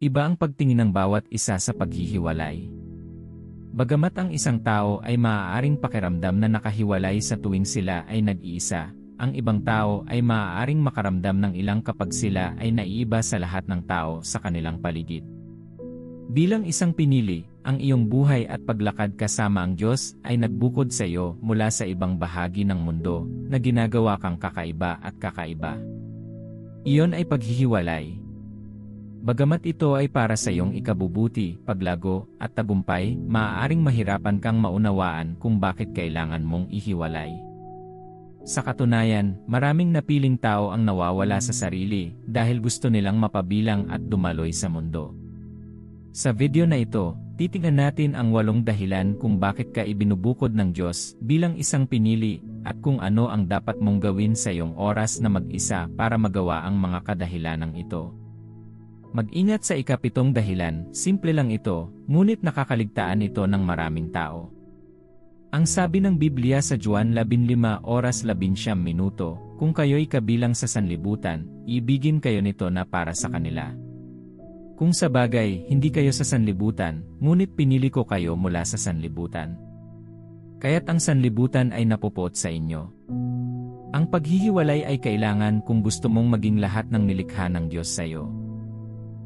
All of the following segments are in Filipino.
Iba ang pagtingin ng bawat isa sa paghihiwalay. Bagamat ang isang tao ay maaaring pakiramdam na nakahiwalay sa tuwing sila ay nag-iisa, ang ibang tao ay maaaring makaramdam ng ilang kapag sila ay naiiba sa lahat ng tao sa kanilang paligid. Bilang isang pinili, ang iyong buhay at paglakad kasama ang Diyos ay nagbukod sa iyo mula sa ibang bahagi ng mundo na ginagawa kang kakaiba at kakaiba. Iyon ay paghihiwalay. Bagamat ito ay para sa iyong ikabubuti, paglago, at tagumpay, maaaring mahirapan kang maunawaan kung bakit kailangan mong ihiwalay. Sa katunayan, maraming napiling tao ang nawawala sa sarili dahil gusto nilang mapabilang at dumaloy sa mundo. Sa video na ito, titingnan natin ang 8 dahilan kung bakit ka ibinubukod ng Diyos bilang isang pinili at kung ano ang dapat mong gawin sa iyong oras na mag-isa para magawa ang mga kadahilanang ito. Mag-ingat sa ika-7 dahilan, simple lang ito, ngunit nakakaligtaan ito ng maraming tao. Ang sabi ng Biblia sa Juan 15:11, kung kayo'y kabilang sa sanlibutan, ibigin kayo nito na para sa kanila. Kung sa bagay, hindi kayo sa sanlibutan, ngunit pinili ko kayo mula sa sanlibutan. Kaya't ang sanlibutan ay napupuot sa inyo. Ang paghihiwalay ay kailangan kung gusto mong maging lahat ng nilikha ng Diyos sa iyo.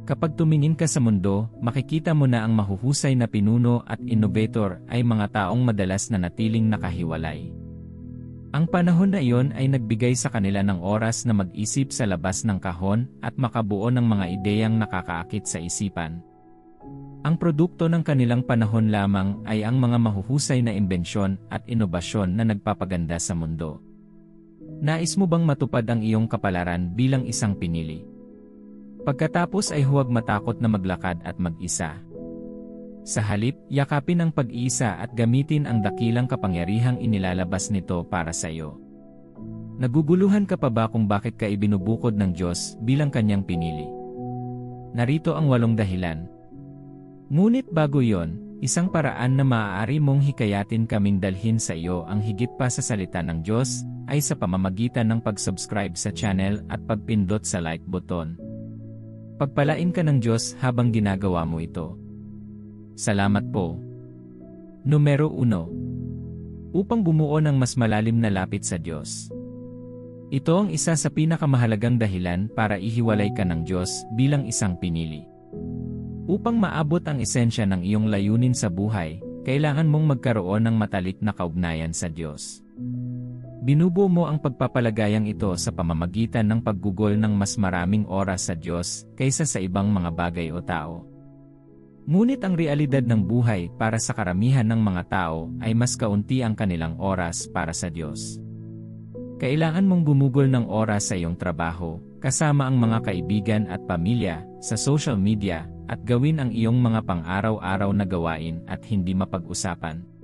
Kapag tumingin ka sa mundo, makikita mo na ang mahuhusay na pinuno at innovator ay mga taong madalas na natiling nakahiwalay. Ang panahon na iyon ay nagbigay sa kanila ng oras na mag-isip sa labas ng kahon at makabuo ng mga ideyang nakakaakit sa isipan. Ang produkto ng kanilang panahon lamang ay ang mga mahuhusay na imbensyon at inobasyon na nagpapaganda sa mundo. Nais mo bang matupad ang iyong kapalaran bilang isang pinili? Pagkatapos ay huwag matakot na maglakad at mag-isa. Sa halip, yakapin ang pag-iisa at gamitin ang dakilang kapangyarihang inilalabas nito para sa iyo. Naguguluhan ka pa ba kung bakit ka ibinubukod ng Diyos bilang kanyang pinili? Narito ang 8 dahilan. Ngunit bago yon, isang paraan na maaari mong hikayatin kaming dalhin sa iyo ang higit pa sa salita ng Diyos ay sa pamamagitan ng pag-subscribe sa channel at pagpindot sa like button. Pagpalain ka ng Diyos habang ginagawa mo ito. Salamat po. Numero 1. Upang bumuo ng mas malalim na lapit sa Diyos. Ito ang isa sa pinakamahalagang dahilan para ihiwalay ka ng Diyos bilang isang pinili. Upang maabot ang esensya ng iyong layunin sa buhay, kailangan mong magkaroon ng matalik na kaugnayan sa Diyos. Binubuo mo ang pagpapalagayang ito sa pamamagitan ng paggugol ng mas maraming oras sa Diyos kaysa sa ibang mga bagay o tao. Ngunit ang realidad ng buhay para sa karamihan ng mga tao ay mas kaunti ang kanilang oras para sa Diyos. Kailangan mong bumugol ng oras sa iyong trabaho, kasama ang mga kaibigan at pamilya, sa social media, at gawin ang iyong mga pang-araw-araw na gawain at hindi mapag-usapan.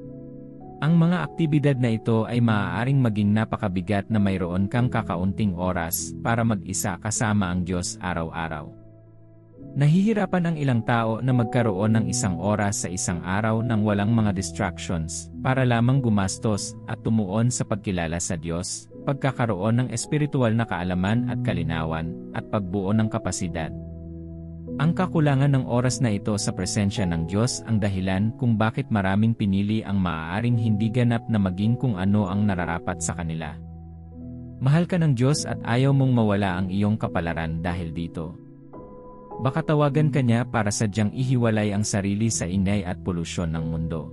Ang mga aktibidad na ito ay maaaring maging napakabigat na mayroon kang kakaunting oras para mag-isa kasama ang Diyos araw-araw. Nahihirapan ang ilang tao na magkaroon ng isang oras sa isang araw nang walang mga distractions para lamang gumastos at tumuon sa pagkilala sa Diyos, pagkakaroon ng espiritual na kaalaman at kalinawan, at pagbuo ng kapasidad. Ang kakulangan ng oras na ito sa presensya ng Diyos ang dahilan kung bakit maraming pinili ang maaaring hindi ganap na maging kung ano ang nararapat sa kanila. Mahal ka ng Diyos at ayaw mong mawala ang iyong kapalaran dahil dito. Baka tawagan ka niya para sadyang ihiwalay ang sarili sa ingay at polusyon ng mundo.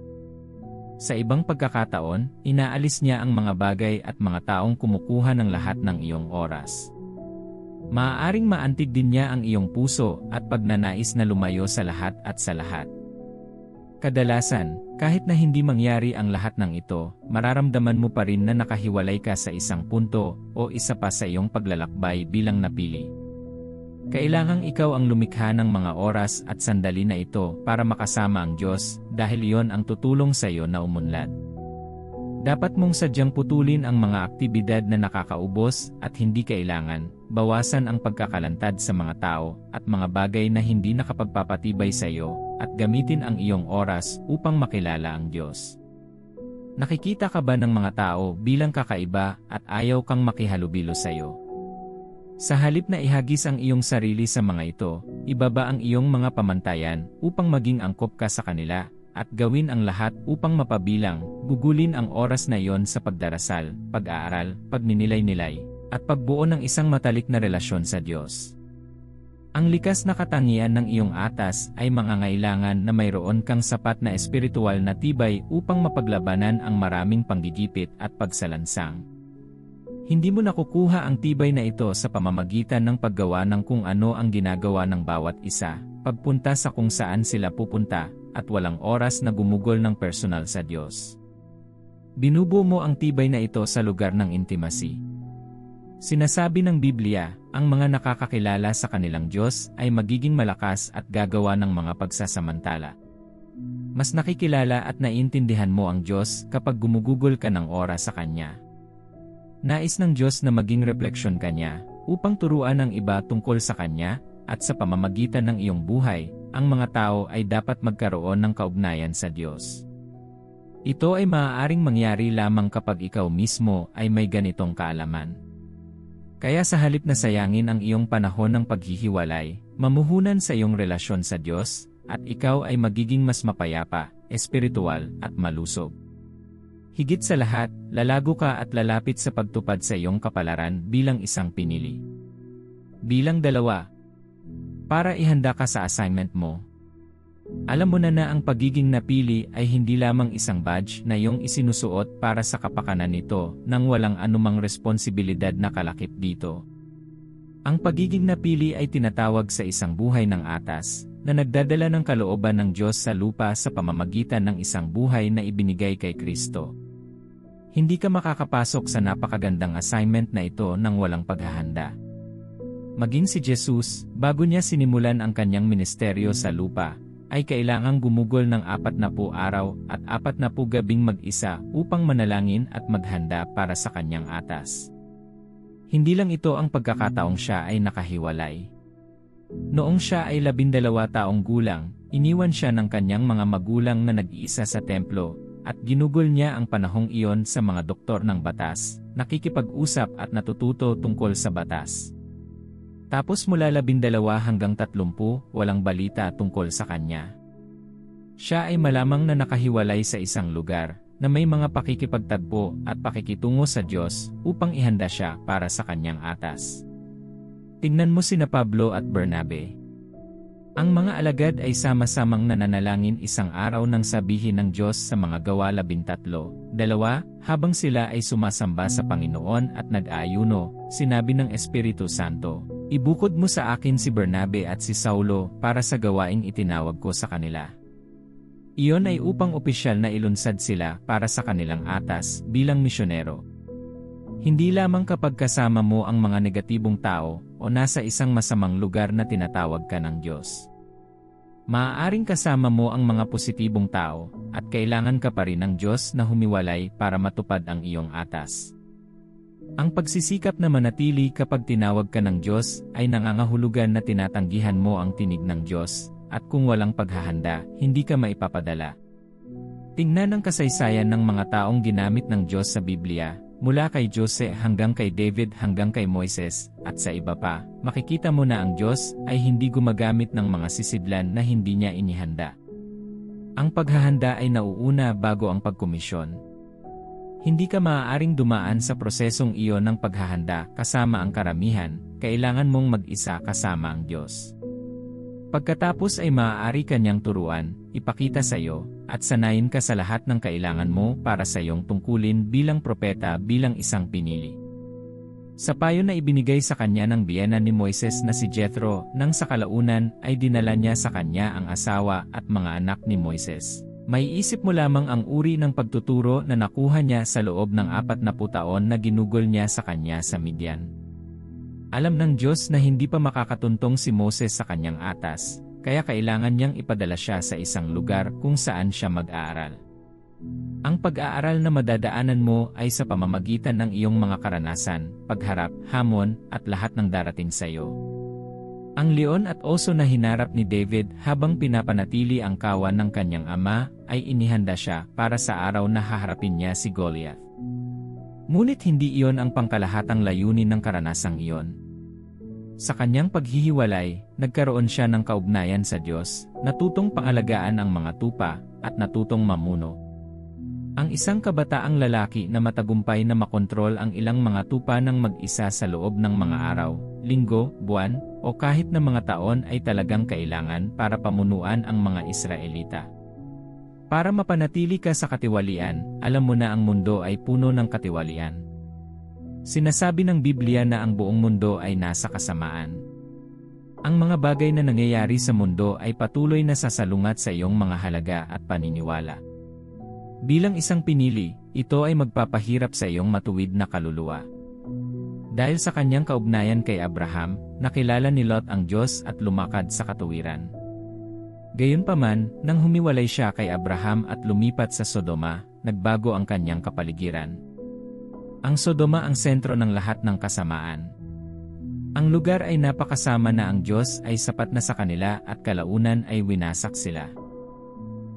Sa ibang pagkakataon, inaalis niya ang mga bagay at mga taong kumukuha ng lahat ng iyong oras. Maaaring maantig din niya ang iyong puso at pagnanais na lumayo sa lahat at sa lahat. Kadalasan, kahit na hindi mangyari ang lahat ng ito, mararamdaman mo pa rin na nakahiwalay ka sa isang punto o isa pa sa iyong paglalakbay bilang napili. Kailangang ikaw ang lumikha ng mga oras at sandali na ito para makasama ang Diyos dahil iyon ang tutulong sa iyo na umunlad. Dapat mong sadyang putulin ang mga aktibidad na nakakaubos at hindi kailangan, bawasan ang pagkakalantad sa mga tao at mga bagay na hindi nakapagpapatibay sa iyo, at gamitin ang iyong oras upang makilala ang Diyos. Nakikita ka ba ng mga tao bilang kakaiba at ayaw kang makihalubilo sa iyo? Sa halip na ihagis ang iyong sarili sa mga ito, ibaba ang iyong mga pamantayan upang maging angkop ka sa kanila, at gawin ang lahat upang mapabilang, gugulin ang oras na iyon sa pagdarasal, pag-aaral, pagninilay-nilay, at pagbuo ng isang matalik na relasyon sa Diyos. Ang likas na katangian ng iyong atas ay mangangailangan na mayroon kang sapat na espiritual na tibay upang mapaglabanan ang maraming panggigipit at pagsalansang. Hindi mo nakukuha ang tibay na ito sa pamamagitan ng paggawa ng kung ano ang ginagawa ng bawat isa, pagpunta sa kung saan sila pupunta, at walang oras na gumugol ng personal sa Diyos. Binubuo mo ang tibay na ito sa lugar ng intimacy. Sinasabi ng Biblia, ang mga nakakakilala sa kanilang Diyos ay magiging malakas at gagawa ng mga pagsasamantala. Mas nakikilala at naiintindihan mo ang Diyos kapag gumugugol ka ng oras sa Kanya. Nais ng Diyos na maging refleksyon ka niya, upang turuan ang iba tungkol sa Kanya, at sa pamamagitan ng iyong buhay, ang mga tao ay dapat magkaroon ng kaugnayan sa Diyos. Ito ay maaaring mangyari lamang kapag ikaw mismo ay may ganitong kaalaman. Kaya sa halip na sayangin ang iyong panahon ng paghihiwalay, mamuhunan sa iyong relasyon sa Diyos, at ikaw ay magiging mas mapayapa, espiritual, at malusog. Higit sa lahat, lalago ka at lalapit sa pagtupad sa iyong kapalaran bilang isang pinili. Bilang 2. Para ihanda ka sa assignment mo. Alam mo na ang pagiging napili ay hindi lamang isang badge na iyong isinusuot para sa kapakanan nito nang walang anumang responsibilidad na kalakip dito. Ang pagiging napili ay tinatawag sa isang buhay ng atas, na nagdadala ng kalooban ng Diyos sa lupa sa pamamagitan ng isang buhay na ibinigay kay Kristo. Hindi ka makakapasok sa napakagandang assignment na ito nang walang paghahanda. Maging si Jesus, bago niya sinimulan ang kanyang ministeryo sa lupa, ay kailangang gumugol ng 40 araw at 40 gabing mag-isa upang manalangin at maghanda para sa kanyang atas. Hindi lang ito ang pagkakataong siya ay nakahiwalay. Noong siya ay 12 taong gulang, iniwan siya ng kanyang mga magulang na nag-iisa sa templo, at ginugol niya ang panahong iyon sa mga doktor ng batas, nakikipag-usap at natututo tungkol sa batas. Tapos mula 12 hanggang 30, walang balita tungkol sa kanya. Siya ay malamang na nakahiwalay sa isang lugar, na may mga pakikipagtagpo at pakikitungo sa Diyos upang ihanda siya para sa kanyang atas. Tingnan mo sina Pablo at Bernabe. Ang mga alagad ay sama-samang nananalangin isang araw nang sabihin ng Diyos sa mga Gawa 13:2, habang sila ay sumasamba sa Panginoon at nag-aayuno, sinabi ng Espiritu Santo, "Ibukod mo sa akin si Bernabe at si Saulo para sa gawaing itinawag ko sa kanila." Iyon ay upang opisyal na ilunsad sila para sa kanilang atas bilang misyonero. Hindi lamang kapag kasama mo ang mga negatibong tao o nasa isang masamang lugar na tinatawag ka ng Diyos. Maaaring kasama mo ang mga positibong tao at kailangan ka pa rin ng Diyos na humiwalay para matupad ang iyong atas. Ang pagsisikap na manatili kapag tinawag ka ng Diyos ay nangangahulugan na tinatanggihan mo ang tinig ng Diyos, at kung walang paghahanda, hindi ka maipapadala. Tingnan ang kasaysayan ng mga taong ginamit ng Diyos sa Biblia. Mula kay Jose hanggang kay David hanggang kay Moises, at sa iba pa, makikita mo na ang Diyos ay hindi gumagamit ng mga sisidlan na hindi niya inihanda. Ang paghahanda ay nauuna bago ang pagkomisyon. Hindi ka maaaring dumaan sa prosesong iyon ng paghahanda kasama ang karamihan, kailangan mong mag-isa kasama ang Diyos. Pagkatapos ay maaari kanyang turuan, ipakita sa iyo, at sanayin ka sa lahat ng kailangan mo para sa iyong tungkulin bilang propeta bilang isang pinili. Sa payo na ibinigay sa kanya ng biyena ni Moises na si Jethro, nang sa kalaunan ay dinala niya sa kanya ang asawa at mga anak ni Moises. May isip mo lamang ang uri ng pagtuturo na nakuha niya sa loob ng 40 taon na ginugol niya sa kanya sa Midian. Alam ng Diyos na hindi pa makakatuntong si Moses sa kanyang atas, kaya kailangan niyang ipadala siya sa isang lugar kung saan siya mag-aaral. Ang pag-aaral na madadaanan mo ay sa pamamagitan ng iyong mga karanasan, pagharap, hamon, at lahat ng darating sa iyo. Ang leon at oso na hinarap ni David habang pinapanatili ang kawan ng kanyang ama ay inihanda siya para sa araw na haharapin niya si Goliath. Ngunit hindi iyon ang pangkalahatang layunin ng karanasang iyon. Sa kanyang paghihiwalay, nagkaroon siya ng kaugnayan sa Diyos, natutong pangalagaan ang mga tupa, at natutong mamuno. Ang isang kabataang lalaki na matagumpay na makontrol ang ilang mga tupa ng mag-isa sa loob ng mga araw, linggo, buwan, o kahit na mga taon ay talagang kailangan para pamunuan ang mga Israelita. Para mapanatili ka sa katiwalian, alam mo na ang mundo ay puno ng katiwalian. Sinasabi ng Biblia na ang buong mundo ay nasa kasamaan. Ang mga bagay na nangyayari sa mundo ay patuloy na sasalungat sa iyong mga halaga at paniniwala. Bilang isang pinili, ito ay magpapahirap sa iyong matuwid na kaluluwa. Dahil sa kanyang kaugnayan kay Abraham, nakilala ni Lot ang Diyos at lumakad sa katuwiran. Gayunpaman, nang humiwalay siya kay Abraham at lumipat sa Sodoma, nagbago ang kanyang kapaligiran. Ang Sodoma ang sentro ng lahat ng kasamaan. Ang lugar ay napakasama na ang Diyos ay sapat na sa kanila at kalaunan ay winasak sila.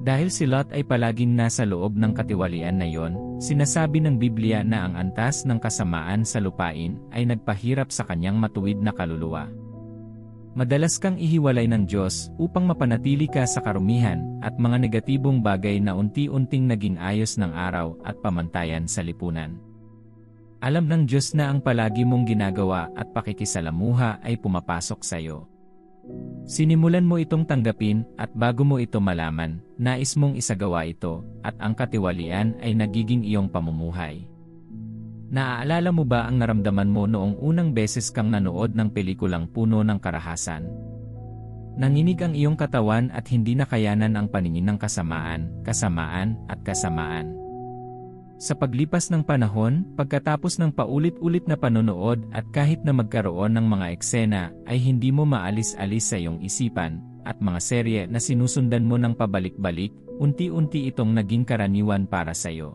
Dahil si Lot ay palaging nasa loob ng katiwalian na yon, sinasabi ng Biblia na ang antas ng kasamaan sa lupain ay nagpahirap sa kanyang matuwid na kaluluwa. Madalas kang ihiwalay ng Diyos upang mapanatili ka sa karumihan at mga negatibong bagay na unti-unting naging ayos ng araw at pamantayan sa lipunan. Alam ng Diyos na ang palagi mong ginagawa at pakikisalamuha ay pumapasok sa iyo. Sinimulan mo itong tanggapin at bago mo ito malaman, nais mong isagawa ito at ang katiwalian ay nagiging iyong pamumuhay. Naaalala mo ba ang naramdaman mo noong unang beses kang nanood ng pelikulang Puno ng Karahasan? Nanginig ang iyong katawan at hindi nakayanan ang paningin ng kasamaan, kasamaan, at kasamaan. Sa paglipas ng panahon, pagkatapos ng paulit-ulit na panonood at kahit na magkaroon ng mga eksena, ay hindi mo maalis-alis sa iyong isipan, at mga serye na sinusundan mo ng pabalik-balik, unti-unti itong naging karaniwan para sa iyo.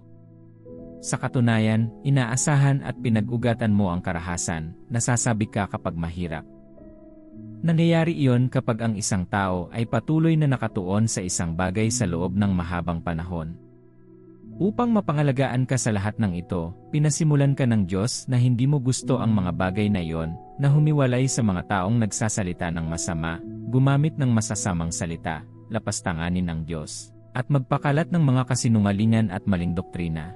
Sa katunayan, inaasahan at pinag-ugatan mo ang karahasan, nasasabi ka kapag mahirap. Nangyayari iyon kapag ang isang tao ay patuloy na nakatuon sa isang bagay sa loob ng mahabang panahon. Upang mapangalagaan ka sa lahat ng ito, pinasimulan ka ng Diyos na hindi mo gusto ang mga bagay na iyon, na humiwalay sa mga taong nagsasalita ng masama, gumamit ng masasamang salita, lapastanganin ng Diyos, at magpakalat ng mga kasinungalingan at maling doktrina.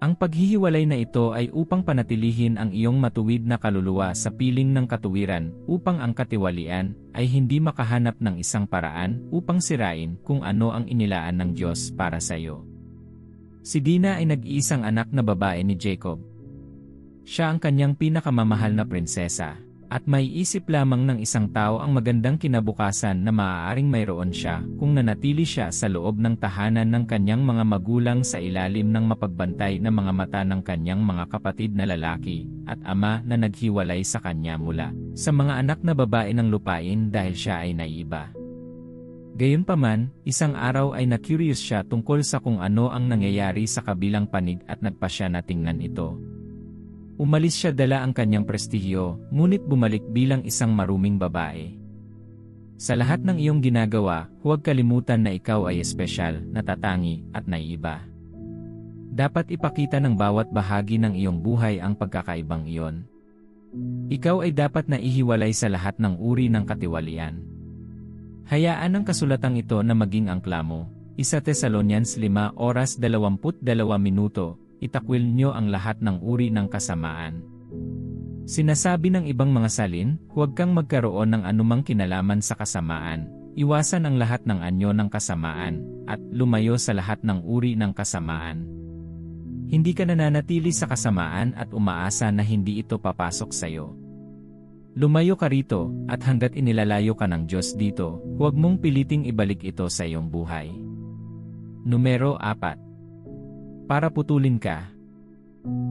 Ang paghihiwalay na ito ay upang panatilihin ang iyong matuwid na kaluluwa sa piling ng katuwiran, upang ang katiwalian ay hindi makahanap ng isang paraan upang sirain kung ano ang inilaan ng Diyos para sa iyo. Si Dina ay nag-iisang anak na babae ni Jacob. Siya ang kanyang pinakamamahal na prinsesa, at may isip lamang ng isang tao ang magandang kinabukasan na maaaring mayroon siya kung nanatili siya sa loob ng tahanan ng kanyang mga magulang sa ilalim ng mapagbantay na mga mata ng kanyang mga kapatid na lalaki, at ama na naghiwalay sa kanya mula sa mga anak na babae ng lupain dahil siya ay naiiba. Gayunpaman, isang araw ay na-curious siya tungkol sa kung ano ang nangyayari sa kabilang panig at nagpa siya na tingnan ito. Umalis siya dala ang kanyang prestihyo, ngunit bumalik bilang isang maruming babae. Sa lahat ng iyong ginagawa, huwag kalimutan na ikaw ay espesyal, natatangi, at naiiba. Dapat ipakita ng bawat bahagi ng iyong buhay ang pagkakaibang iyon. Ikaw ay dapat na ihiwalay sa lahat ng uri ng katiwalian. Hayaan ang kasulatang ito na maging angkla mo. 1 Thessalonians 5:22, itakwil nyo ang lahat ng uri ng kasamaan. Sinasabi ng ibang mga salin, huwag kang magkaroon ng anumang kinalaman sa kasamaan, iwasan ang lahat ng anyo ng kasamaan, at lumayo sa lahat ng uri ng kasamaan. Hindi ka nananatili sa kasamaan at umaasa na hindi ito papasok sa iyo. Lumayo ka rito, at hanggat inilalayo ka ng Diyos dito, huwag mong piliting ibalik ito sa iyong buhay. Numero 4. Para putulin ka.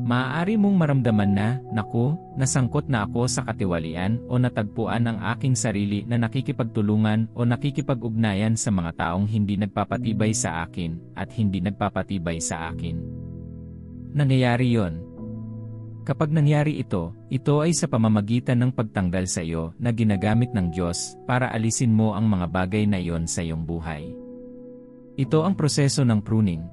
Maaari mong maramdaman na, naku, nasangkot na ako sa katiwalian o natagpuan ang aking sarili na nakikipagtulungan o nakikipag-ugnayan sa mga taong hindi nagpapatibay sa akin at hindi nagpapatibay sa akin. Nangyayari yon. Kapag nangyari ito ay sa pamamagitan ng pagtanggal sa iyo na ginagamit ng Diyos para alisin mo ang mga bagay na iyon sa iyong buhay. Ito ang proseso ng pruning.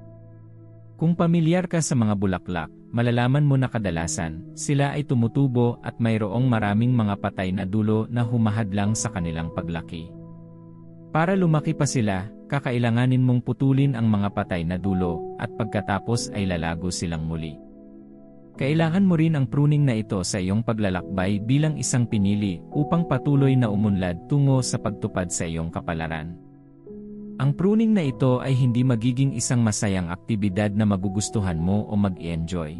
Kung pamilyar ka sa mga bulaklak, malalaman mo na kadalasan, sila ay tumutubo at mayroong maraming mga patay na dulo na humahadlang sa kanilang paglaki. Para lumaki pa sila, kakailanganin mong putulin ang mga patay na dulo, at pagkatapos ay lalago silang muli. Kailangan mo rin ang pruning na ito sa iyong paglalakbay bilang isang pinili upang patuloy na umunlad tungo sa pagtupad sa iyong kapalaran. Ang pruning na ito ay hindi magiging isang masayang aktibidad na magugustuhan mo o mag-enjoy.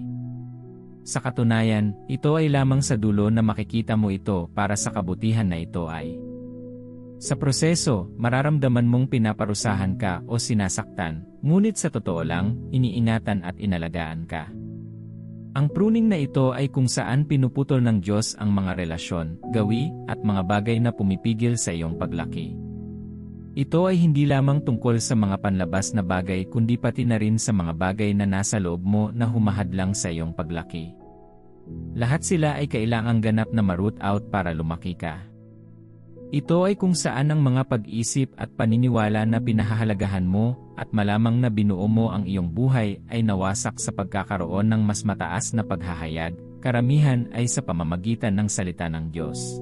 Sa katunayan, ito ay lamang sa dulo na makikita mo ito para sa kabutihan na ito ay. Sa proseso, mararamdaman mong pinaparusahan ka o sinasaktan, ngunit sa totoo lang, iniingatan at inalagaan ka. Ang pruning na ito ay kung saan pinuputol ng Diyos ang mga relasyon, gawi, at mga bagay na pumipigil sa iyong paglaki. Ito ay hindi lamang tungkol sa mga panlabas na bagay kundi pati na rin sa mga bagay na nasa loob mo na humahadlang sa iyong paglaki. Lahat sila ay kailangang ganap na ma-root out para lumaki ka. Ito ay kung saan ang mga pag-isip at paniniwala na pinahahalagahan mo at malamang na binuo mo ang iyong buhay ay nawasak sa pagkakaroon ng mas mataas na paghahayag, karamihan ay sa pamamagitan ng salita ng Diyos.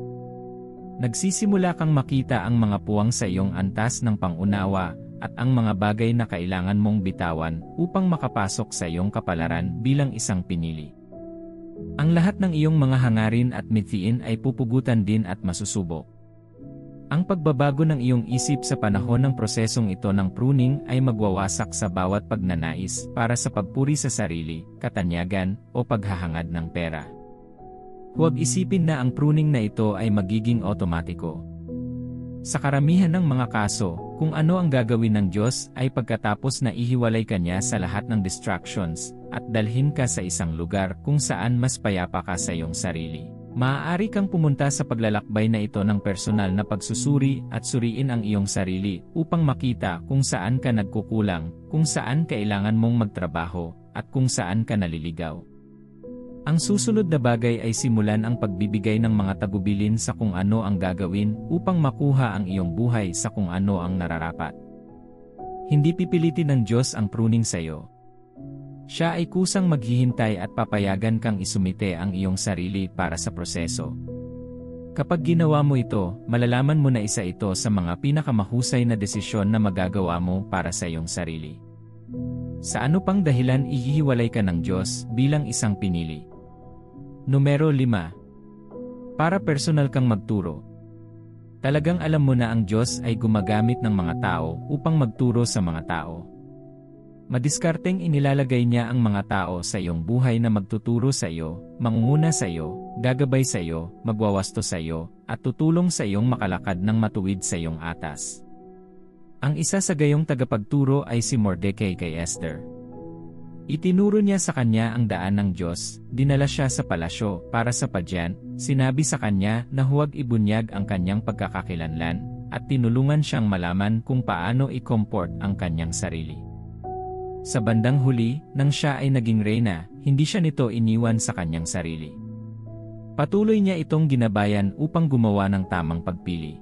Nagsisimula kang makita ang mga puwang sa iyong antas ng pangunawa at ang mga bagay na kailangan mong bitawan upang makapasok sa iyong kapalaran bilang isang pinili. Ang lahat ng iyong mga hangarin at mithiin ay pupugutan din at masusubok. Ang pagbabago ng iyong isip sa panahon ng prosesong ito ng pruning ay magwawasak sa bawat pagnanais para sa pagpuri sa sarili, katanyagan, o paghahangad ng pera. Huwag isipin na ang pruning na ito ay magiging otomatiko. Sa karamihan ng mga kaso, kung ano ang gagawin ng Diyos ay pagkatapos na ihiwalay ka niya sa lahat ng distractions, at dalhin ka sa isang lugar kung saan mas payapa ka sa iyong sarili. Maaari kang pumunta sa paglalakbay na ito ng personal na pagsusuri at suriin ang iyong sarili upang makita kung saan ka nagkukulang, kung saan kailangan mong magtrabaho, at kung saan ka naliligaw. Ang susunod na bagay ay simulan ang pagbibigay ng mga tagubilin sa kung ano ang gagawin upang makuha ang iyong buhay sa kung ano ang nararapat. Hindi pipilitin ng Diyos ang pruning sa iyo. Siya ay kusang maghihintay at papayagan kang isumite ang iyong sarili para sa proseso. Kapag ginawa mo ito, malalaman mo na isa ito sa mga pinakamahusay na desisyon na magagawa mo para sa iyong sarili. Sa ano pang dahilan ihihiwalay ka ng Diyos bilang isang pinili? Numero 5. Para personal kang magturo. Talagang alam mo na ang Diyos ay gumagamit ng mga tao upang magturo sa mga tao. Madiskarteng inilalagay niya ang mga tao sa iyong buhay na magtuturo sa iyo, mangunguna sa iyo, gagabay sa iyo, magwawasto sa iyo, at tutulong sa iyong makalakad ng matuwid sa iyong atas. Ang isa sa gayong tagapagturo ay si Mordecai kay Esther. Itinuro niya sa kanya ang daan ng Diyos, dinala siya sa palasyo para sa padyan, sinabi sa kanya na huwag ibunyag ang kanyang pagkakakilanlan, at tinulungan siyang malaman kung paano i-comport ang kanyang sarili. Sa bandang huli, nang siya ay naging reyna, hindi siya nito iniwan sa kanyang sarili. Patuloy niya itong ginabayan upang gumawa ng tamang pagpili.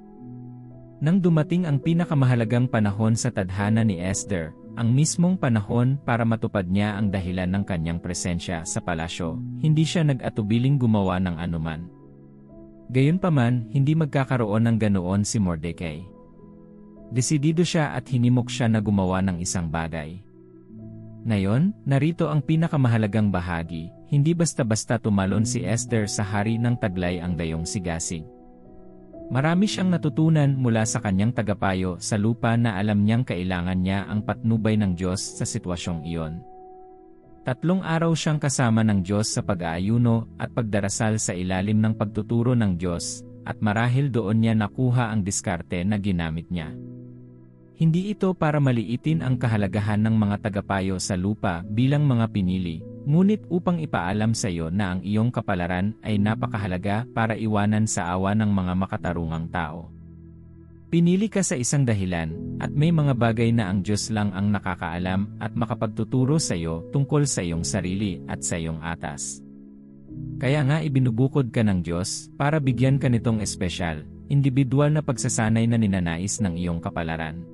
Nang dumating ang pinakamahalagang panahon sa tadhana ni Esther, ang mismong panahon para matupad niya ang dahilan ng kanyang presensya sa palasyo, hindi siya nag-atubiling gumawa ng anuman. Gayunpaman, hindi magkakaroon ng ganoon si Mordecai. Desidido siya at hinimok siya na gumawa ng isang bagay. Ngayon, narito ang pinakamahalagang bahagi, hindi basta-basta tumalon si Esther sa hari ng taglay ang dayong sigasig. Marami siyang natutunan mula sa kanyang tagapayo sa lupa na alam niyang kailangan niya ang patnubay ng Diyos sa sitwasyong iyon. 3 araw siyang kasama ng Diyos sa pag-aayuno at pagdarasal sa ilalim ng pagtuturo ng Diyos, at marahil doon niya nakuha ang diskarte na ginamit niya. Hindi ito para maliitin ang kahalagahan ng mga tagapayo sa lupa bilang mga pinili, ngunit upang ipaalam sa iyo na ang iyong kapalaran ay napakahalaga para iwanan sa awa ng mga makatarungang tao. Pinili ka sa isang dahilan, at may mga bagay na ang Diyos lang ang nakakaalam at makapagtuturo sa iyo tungkol sa iyong sarili at sa iyong atas. Kaya nga ibinubukod ka ng Diyos para bigyan ka nitong espesyal, individual na pagsasanay na ninanais ng iyong kapalaran.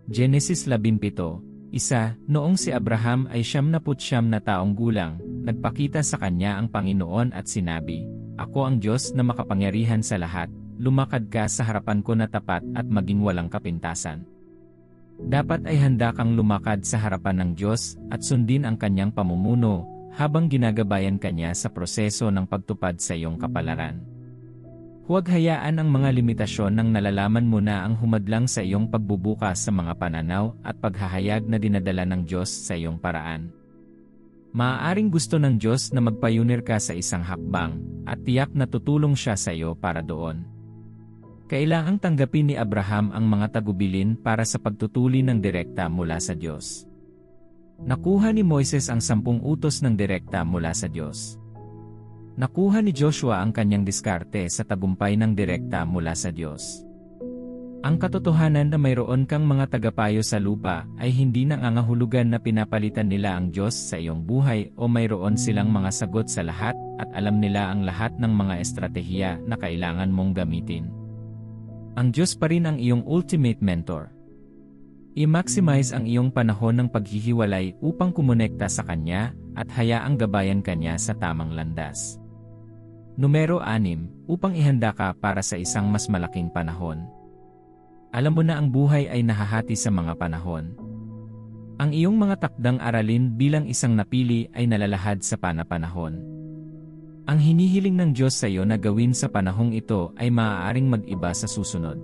Genesis 17:1 Noong si Abraham ay 99 na taong gulang, nagpakita sa kanya ang Panginoon at sinabi, "Ako ang Diyos na makapangyarihan sa lahat, lumakad ka sa harapan ko na tapat at maging walang kapintasan." Dapat ay handa kang lumakad sa harapan ng Diyos at sundin ang kanyang pamumuno habang ginagabayan kanya sa proseso ng pagtupad sa iyong kapalaran. Huwag hayaan ang mga limitasyon ng nalalaman mo na ang humadlang sa iyong pagbubukas sa mga pananaw at paghahayag na dinadala ng Diyos sa iyong paraan. Maaaring gusto ng Diyos na magpayunir ka sa isang hakbang, at tiyak na tutulong siya sa iyo para doon. Kailangang tanggapin ni Abraham ang mga tagubilin para sa pagtutuli ng direkta mula sa Diyos. Nakuha ni Moises ang 10 utos ng direkta mula sa Diyos. Nakuha ni Joshua ang kanyang diskarte sa tagumpay ng direkta mula sa Diyos. Ang katotohanan na mayroon kang mga tagapayo sa lupa ay hindi nangangahulugan na pinapalitan nila ang Diyos sa iyong buhay o mayroon silang mga sagot sa lahat at alam nila ang lahat ng mga estratehiya na kailangan mong gamitin. Ang Diyos pa rin ang iyong ultimate mentor. I-maximize ang iyong panahon ng paghihiwalay upang kumonekta sa Kanya at hayaang gabayan Kanya sa tamang landas. Numero 6, upang ihanda ka para sa isang mas malaking panahon. Alam mo na ang buhay ay nahahati sa mga panahon. Ang iyong mga takdang aralin bilang isang napili ay nalalahad sa panapanahon. Ang hinihiling ng Diyos sa iyo na gawin sa panahong ito ay maaaring mag-iba sa susunod.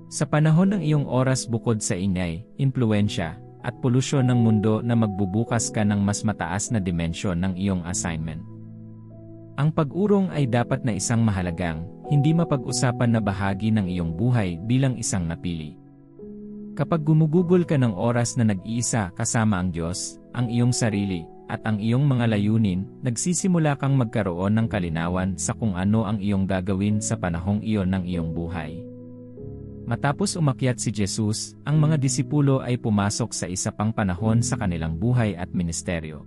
Sa panahon ng iyong oras bukod sa ingay, impluwensya, at polusyon ng mundo na magbubukas ka ng mas mataas na dimensyon ng iyong assignment. Ang pag-urong ay dapat na isang mahalagang, hindi mapag-usapan na bahagi ng iyong buhay bilang isang napili. Kapag gumugugol ka ng oras na nag-iisa kasama ang Diyos, ang iyong sarili, at ang iyong mga layunin, nagsisimula kang magkaroon ng kalinawan sa kung ano ang iyong gagawin sa panahong iyon ng iyong buhay. Matapos umakyat si Jesus, ang mga disipulo ay pumasok sa isa pang panahon sa kanilang buhay at ministeryo.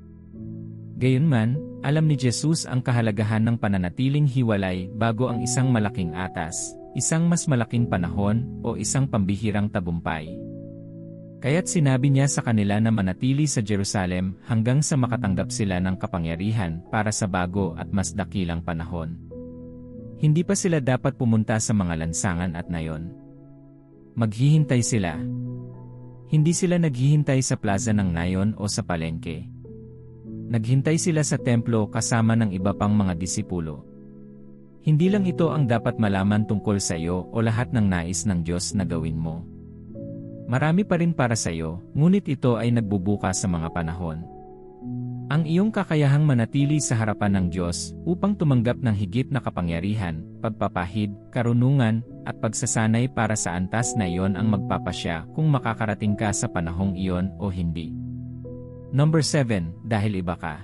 Gayunman, alam ni Jesus ang kahalagahan ng pananatiling hiwalay bago ang isang malaking atas, isang mas malaking panahon, o isang pambihirang tagumpay. Kaya't sinabi niya sa kanila na manatili sa Jerusalem hanggang sa makatanggap sila ng kapangyarihan para sa bago at mas dakilang panahon. Hindi pa sila dapat pumunta sa mga lansangan at nayon. Maghihintay sila. Hindi sila naghihintay sa plaza ng nayon o sa palengke. Naghintay sila sa templo kasama ng iba pang mga disipulo. Hindi lang ito ang dapat malaman tungkol sa iyo o lahat ng nais ng Diyos na gawin mo. Marami pa rin para sa iyo, ngunit ito ay nagbubukas sa mga panahon. Ang iyong kakayahang manatili sa harapan ng Diyos upang tumanggap ng higit na kapangyarihan, pagpapahid, karunungan, at pagsasanay para sa antas na iyon ang magpapasya kung makakarating ka sa panahong iyon o hindi. Number 7, dahil iba ka.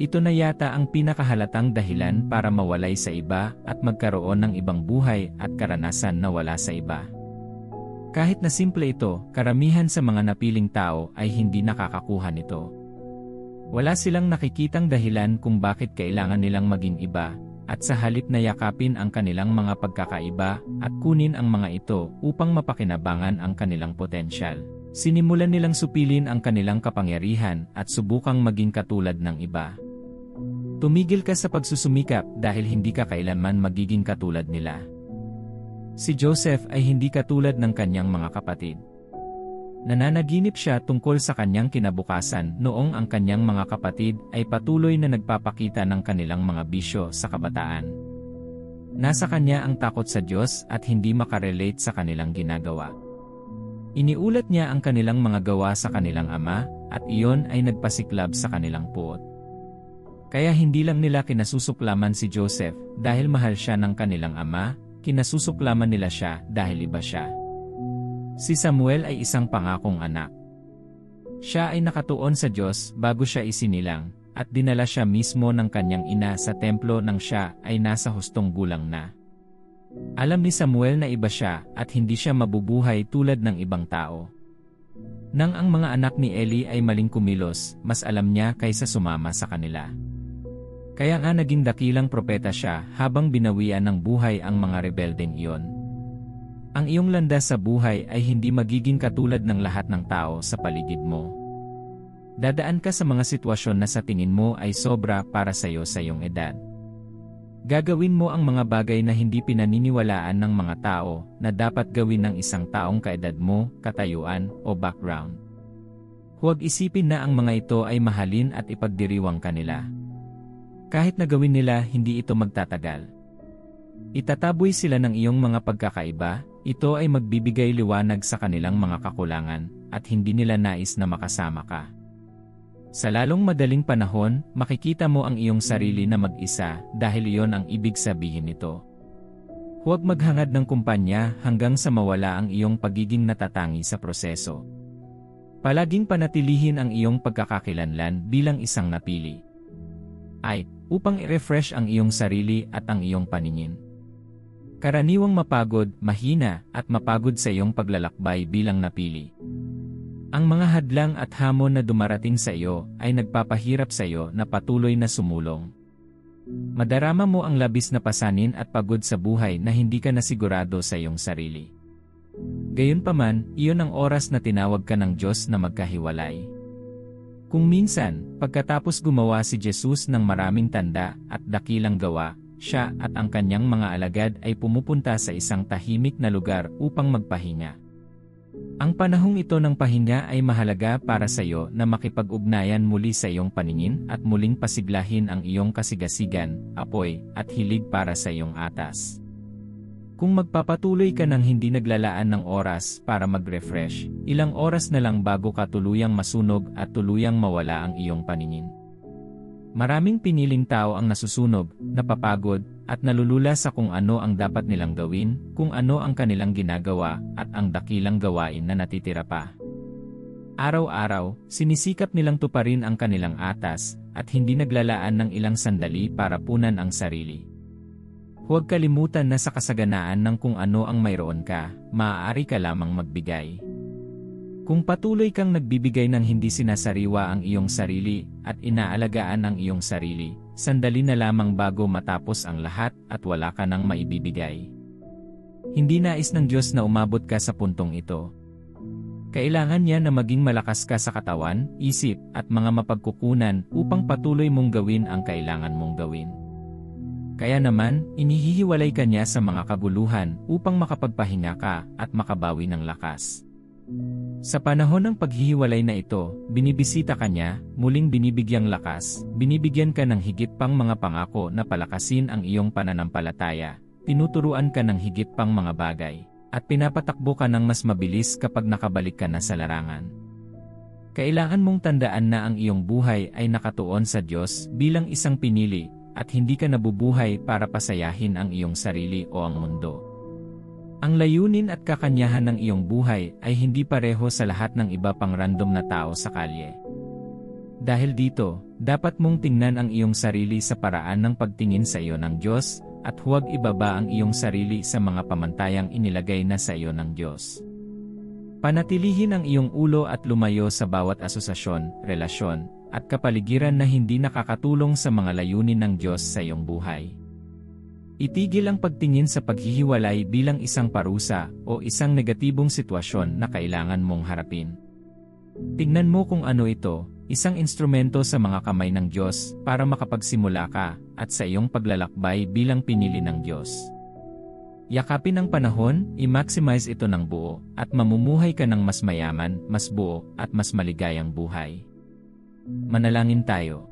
Ito na yata ang pinakahalatang dahilan para mawalay sa iba at magkaroon ng ibang buhay at karanasan na wala sa iba. Kahit na simple ito, karamihan sa mga napiling tao ay hindi nakakakuha nito. Wala silang nakikitang dahilan kung bakit kailangan nilang maging iba, at sa halip na yakapin ang kanilang mga pagkakaiba at kunin ang mga ito upang mapakinabangan ang kanilang potensyal. Sinimulan nilang supilin ang kanilang kapangyarihan at subukang maging katulad ng iba. Tumigil ka sa pagsusumikap dahil hindi ka kailanman magiging katulad nila. Si Joseph ay hindi katulad ng kanyang mga kapatid. Nananaginip siya tungkol sa kanyang kinabukasan noong ang kanyang mga kapatid ay patuloy na nagpapakita ng kanilang mga bisyo sa kabataan. Nasa kanya ang takot sa Diyos at hindi makarelate sa kanilang ginagawa. Iniulat niya ang kanilang mga gawa sa kanilang ama, at iyon ay nagpasiklab sa kanilang puot. Kaya hindi lang nila kinasusuklaman si Joseph dahil mahal siya ng kanilang ama, kinasusuklaman nila siya dahil iba siya. Si Samuel ay isang pangakong anak. Siya ay nakatuon sa Diyos bago siya isinilang, at dinala siya mismo ng kanyang ina sa templo nang siya ay nasa hustong gulang na. Alam ni Samuel na iba siya at hindi siya mabubuhay tulad ng ibang tao. Nang ang mga anak ni Eli ay maling kumilos, mas alam niya kaysa sumama sa kanila. Kaya nga naging dakilang propeta siya habang binawian ng buhay ang mga rebeldeng iyon. Ang iyong landas sa buhay ay hindi magiging katulad ng lahat ng tao sa paligid mo. Dadaan ka sa mga sitwasyon na sa tingin mo ay sobra para sa iyo sa iyong edad. Gagawin mo ang mga bagay na hindi pinaniniwalaan ng mga tao na dapat gawin ng isang taong kaedad mo, katayuan, o background. Huwag isipin na ang mga ito ay mahalin at ipagdiriwang kanila. Kahit na gawin nila, hindi ito magtatagal. Itataboy sila ng iyong mga pagkakaiba, ito ay magbibigay liwanag sa kanilang mga kakulangan, at hindi nila nais na makasama ka. Sa lalong madaling panahon, makikita mo ang iyong sarili na mag-isa dahil iyon ang ibig sabihin nito. Huwag maghangad ng kumpanya hanggang sa mawala ang iyong pagiging natatangi sa proseso. Palaging panatilihin ang iyong pagkakakilanlan bilang isang napili. Upang i-refresh ang iyong sarili at ang iyong paningin. Karaniwang mapagod, mahina, at mapagod sa iyong paglalakbay bilang napili. Ang mga hadlang at hamon na dumarating sa iyo ay nagpapahirap sa iyo na patuloy na sumulong. Madarama mo ang labis na pasanin at pagod sa buhay na hindi ka nasigurado sa iyong sarili. Gayunpaman, iyon ang oras na tinawag ka ng Diyos na magkahiwalay. Kung minsan, pagkatapos gumawa si Jesus ng maraming tanda at dakilang gawa, siya at ang kanyang mga alagad ay pumupunta sa isang tahimik na lugar upang magpahinga. Ang panahong ito ng pahinga ay mahalaga para sa iyo na makipag-ugnayan muli sa iyong paningin at muling pasiglahin ang iyong kasigasigan, apoy, at hilig para sa iyong atas. Kung magpapatuloy ka ng hindi naglalaan ng oras para mag-refresh, ilang oras na lang bago ka tuluyang masunog at tuluyang mawala ang iyong paningin. Maraming piniling tao ang nasusunog, napapagod, at nalulula sa kung ano ang dapat nilang gawin, kung ano ang kanilang ginagawa, at ang dakilang gawain na natitira pa. Araw-araw, sinisikap nilang tuparin ang kanilang atas, at hindi naglalaan ng ilang sandali para punan ang sarili. Huwag kalimutan na sa kasaganaan ng kung ano ang mayroon ka, maaari ka lamang magbigay. Kung patuloy kang nagbibigay ng hindi sinasariwa ang iyong sarili at inaalagaan ang iyong sarili, sandali na lamang bago matapos ang lahat at wala ka nang maibibigay. Hindi nais ng Diyos na umabot ka sa puntong ito. Kailangan niya na maging malakas ka sa katawan, isip, at mga mapagkukunan upang patuloy mong gawin ang kailangan mong gawin. Kaya naman, inihihiwalay ka niya sa mga kaguluhan upang makapagpahinga ka at makabawi ng lakas. Sa panahon ng paghihiwalay na ito, binibisita ka niya, muling binibigyang lakas, binibigyan ka ng higit pang mga pangako na palakasin ang iyong pananampalataya, tinuturuan ka ng higit pang mga bagay, at pinapatakbo ka ng mas mabilis kapag nakabalik ka na sa larangan. Kailangan mong tandaan na ang iyong buhay ay nakatuon sa Diyos bilang isang pinili, at hindi ka nabubuhay para pasayahin ang iyong sarili o ang mundo. Ang layunin at kakanyahan ng iyong buhay ay hindi pareho sa lahat ng iba pang random na tao sa kalye. Dahil dito, dapat mong tingnan ang iyong sarili sa paraan ng pagtingin sa iyo ng Diyos, at huwag ibaba ang iyong sarili sa mga pamantayang inilagay na sa iyo ng Diyos. Panatilihin ang iyong ulo at lumayo sa bawat asosasyon, relasyon, at kapaligiran na hindi nakakatulong sa mga layunin ng Diyos sa iyong buhay. Itigil ang pagtingin sa paghihiwalay bilang isang parusa o isang negatibong sitwasyon na kailangan mong harapin. Tingnan mo kung ano ito, isang instrumento sa mga kamay ng Diyos para makapagsimula ka at sa iyong paglalakbay bilang pinili ng Diyos. Yakapin ang panahon, i-maximize ito ng buo, at mamumuhay ka ng mas mayaman, mas buo, at mas maligayang buhay. Manalangin tayo.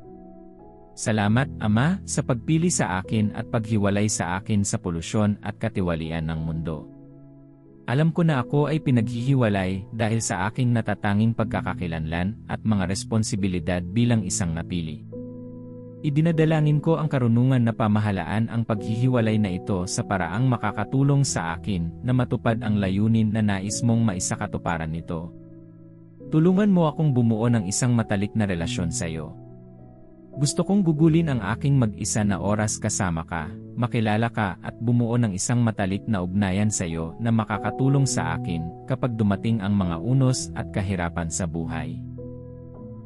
Salamat, Ama, sa pagpili sa akin at paghiwalay sa akin sa polusyon at katiwalian ng mundo. Alam ko na ako ay pinaghihiwalay dahil sa aking natatanging pagkakakilanlan at mga responsibilidad bilang isang napili. Idinadalangin ko ang karunungan na pamahalaan ang paghihiwalay na ito sa paraang makakatulong sa akin na matupad ang layunin na nais mong maisakatuparan nito. Tulungan mo akong bumuo ng isang matalik na relasyon sa iyo. Gusto kong gugulin ang aking mag-isa na oras kasama ka, makilala ka at bumuo ng isang matalik na ugnayan sa iyo na makakatulong sa akin kapag dumating ang mga unos at kahirapan sa buhay.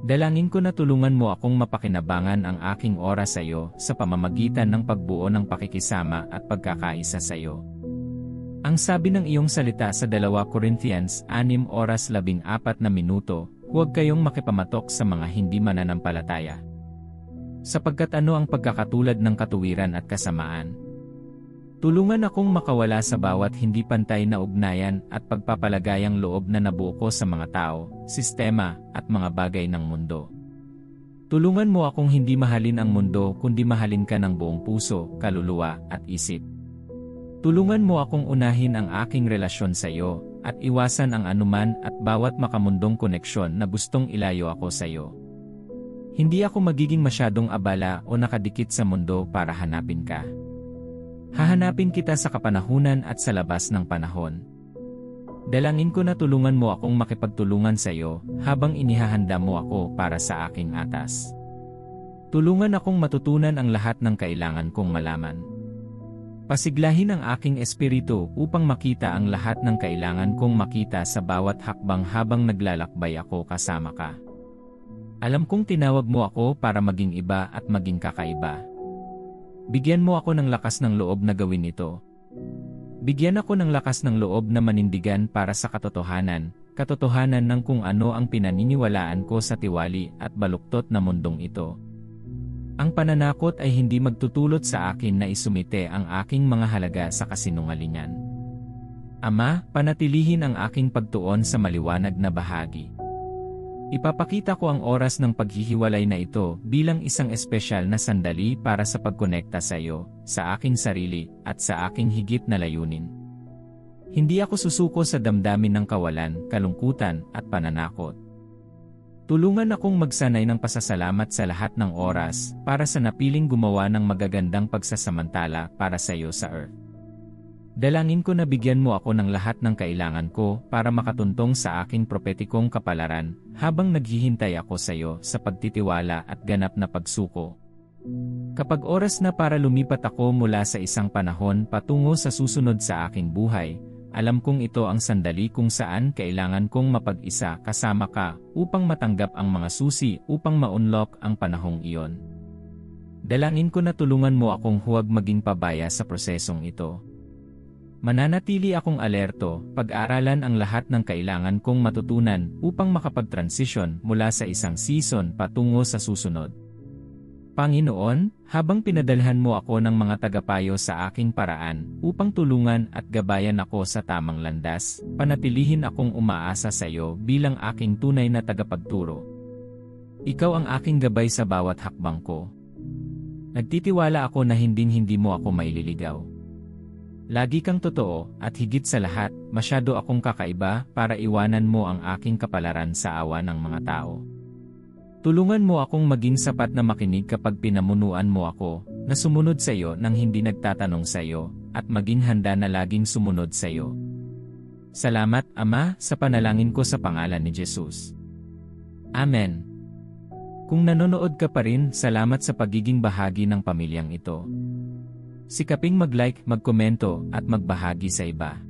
Dalangin ko na tulungan mo akong mapakinabangan ang aking oras sa iyo sa pamamagitan ng pagbuo ng pakikisama at pagkakaisa sa iyo. Ang sabi ng iyong salita sa 2 Corinthians 6:14, huwag kayong makipamatok sa mga hindi mananampalataya. Sapagkat ano ang pagkakatulad ng katuwiran at kasamaan? Tulungan akong makawala sa bawat hindi pantay na ugnayan at pagpapalagayang loob na nabuo ko sa mga tao, sistema, at mga bagay ng mundo. Tulungan mo akong hindi mahalin ang mundo kundi mahalin ka ng buong puso, kaluluwa, at isip. Tulungan mo akong unahin ang aking relasyon sa iyo, at iwasan ang anuman at bawat makamundong koneksyon na gustong ilayo ako sa iyo. Hindi ako magiging masyadong abala o nakadikit sa mundo para hanapin ka. Hahanapin kita sa kapanahunan at sa labas ng panahon. Dalangin ko na tulungan mo akong makipagtulungan sa iyo habang inihahanda mo ako para sa aking atas. Tulungan akong matutunan ang lahat ng kailangan kong malaman. Pasiglahin ang aking espiritu upang makita ang lahat ng kailangan kong makita sa bawat hakbang habang naglalakbay ako kasama ka. Alam kong tinawag mo ako para maging iba at maging kakaiba. Bigyan mo ako ng lakas ng loob na gawin ito. Bigyan ako ng lakas ng loob na manindigan para sa katotohanan ng kung ano ang pinaniniwalaan ko sa tiwali at baluktot na mundong ito. Ang pananakot ay hindi magtutulot sa akin na isumite ang aking mga halaga sa kasinungalingan. Ama, panatilihin ang aking pagtuon sa maliwanag na bahagi. Ipapakita ko ang oras ng paghihiwalay na ito bilang isang espesyal na sandali para sa pagkonekta sa iyo, sa aking sarili, at sa aking higit na layunin. Hindi ako susuko sa damdamin ng kawalan, kalungkutan, at pananakot. Tulungan akong magsanay ng pasasalamat sa lahat ng oras para sa napiling gumawa ng magagandang pagsasamantala para sa iyo sa Earth. Dalangin ko na bigyan mo ako ng lahat ng kailangan ko para makatuntong sa aking propetikong kapalaran habang naghihintay ako sa iyo sa pagtitiwala at ganap na pagsuko. Kapag oras na para lumipat ako mula sa isang panahon patungo sa susunod sa aking buhay, alam kong ito ang sandali kung saan kailangan kong mapag-isa kasama ka upang matanggap ang mga susi upang ma-unlock ang panahong iyon. Dalangin ko na tulungan mo akong huwag maging pabaya sa prosesong ito. Mananatili akong alerto, pag-aralan ang lahat ng kailangan kong matutunan upang makapag-transition mula sa isang season patungo sa susunod. Panginoon, habang pinadalhan mo ako ng mga tagapayo sa aking paraan upang tulungan at gabayan ako sa tamang landas, panatilihin akong umaasa sa iyo bilang aking tunay na tagapagturo. Ikaw ang aking gabay sa bawat hakbang ko. Nagtitiwala ako na hindi mo ako maililigaw. Lagi kang totoo, at higit sa lahat, masyado akong kakaiba para iwanan mo ang aking kapalaran sa awa ng mga tao. Tulungan mo akong maging sapat na makinig kapag pinamunuan mo ako, na sumunod sa iyo nang hindi nagtatanong sa iyo, at maging handa na laging sumunod sa iyo. Salamat, Ama, sa panalangin ko sa pangalan ni Jesus. Amen. Kung nanonood ka pa rin, salamat sa pagiging bahagi ng pamilyang ito. Sikaping mag-like, magkomento, at magbahagi sa iba.